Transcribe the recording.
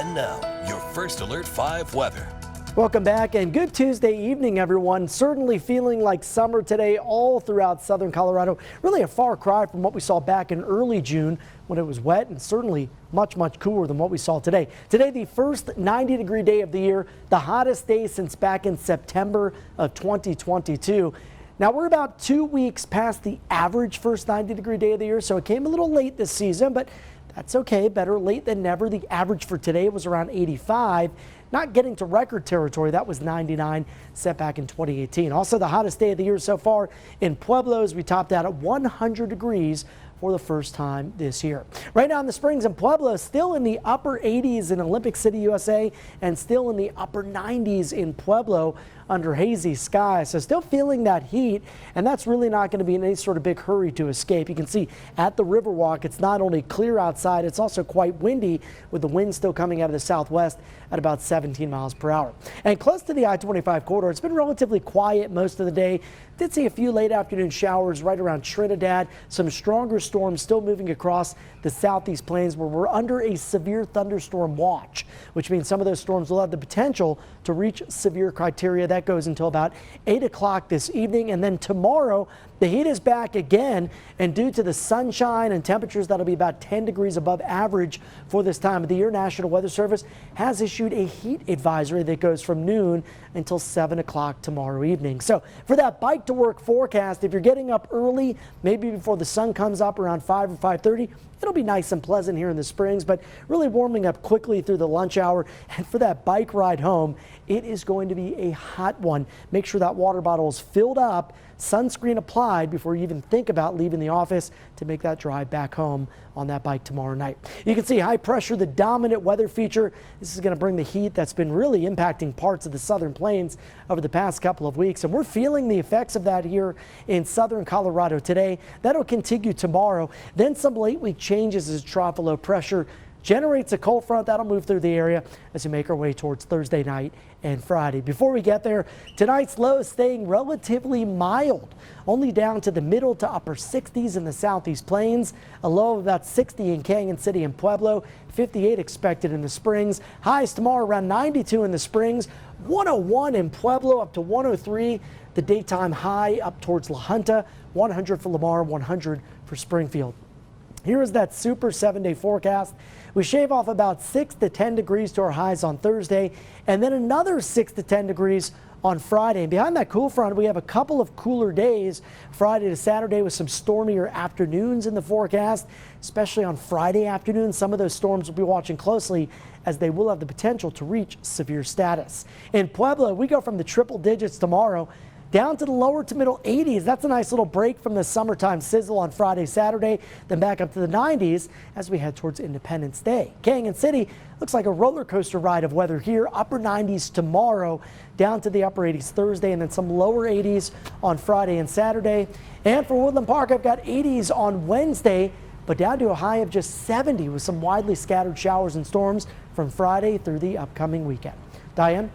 And now, your First Alert 5 weather. Welcome back and good Tuesday evening, everyone. Certainly feeling like summer today all throughout southern Colorado. Really a far cry from what we saw back in early June when it was wet and certainly much cooler than what we saw today. Today, the first 90-degree day of the year, the hottest day since back in September of 2022. Now, we're about 2 weeks past the average first 90-degree day of the year, so it came a little late this season, but that's okay. Better late than never. The average for today was around 85. Not getting to record territory. That was 99 set back in 2018. Also, the hottest day of the year so far in Pueblo as we topped out at 100 degrees for the first time this year. Right now in the Springs in Pueblo, still in the upper 80s in Olympic City, USA, and still in the upper 90s in Pueblo under hazy skies. So still feeling that heat, and that's really not going to be in any sort of big hurry to escape. You can see at the Riverwalk, it's not only clear outside, it's also quite windy with the wind still coming out of the southwest at about 17 miles per hour. And close to the I-25 corridor, it's been relatively quiet most of the day. Did see a few late afternoon showers right around Trinidad. Some stronger storms still moving across the southeast plains where we're under a severe thunderstorm watch, which means some of those storms will have the potential to reach severe criteria. That goes until about 8 o'clock this evening. And then tomorrow, the heat is back again. And due to the sunshine and temperatures that'll be about 10 degrees above average for this time of the year, National Weather Service has issued a heat advisory that goes from noon until 7 o'clock tomorrow evening. So for that bike to work forecast, if you're getting up early, maybe before the sun comes up around 5 or 5:30, it'll be nice and pleasant here in the Springs, but really warming up quickly through the lunch hour. And for that bike ride home, it is going to be a hot one. Make sure that water bottle is filled up, sunscreen applied before you even think about leaving the office to make that drive back home on that bike tomorrow night. You can see high pressure, the dominant weather feature. This is going to bring the heat that's been really impacting parts of the southern plains over the past couple of weeks. And we're feeling the effects of that here in southern Colorado today. That'll continue tomorrow. Then some late week changes as trough of low pressure generates a cold front that'll move through the area as we make our way towards Thursday night and Friday. Before we get there, tonight's low is staying relatively mild, only down to the middle to upper 60s in the southeast plains, a low of about 60 in Canyon City and Pueblo, 58 expected in the Springs. Highs tomorrow around 92 in the Springs, 101 in Pueblo up to 103. The daytime high up towards La Junta, 100 for Lamar, 100 for Springfield. Here is that super 7-day forecast. We shave off about 6 to 10 degrees to our highs on Thursday, and then another 6 to 10 degrees on Friday. And behind that cool front, we have a couple of cooler days, Friday to Saturday, with some stormier afternoons in the forecast, especially on Friday afternoon. Some of those storms we'll be watching closely as they will have the potential to reach severe status. In Pueblo, we go from the triple digits tomorrow down to the lower to middle 80s. That's a nice little break from the summertime sizzle on Friday, Saturday, then back up to the 90s as we head towards Independence Day. Canyon City looks like a roller coaster ride of weather here. Upper 90s tomorrow, down to the upper 80s Thursday, and then some lower 80s on Friday and Saturday. And for Woodland Park, I've got 80s on Wednesday, but down to a high of just 70 with some widely scattered showers and storms from Friday through the upcoming weekend. Diane?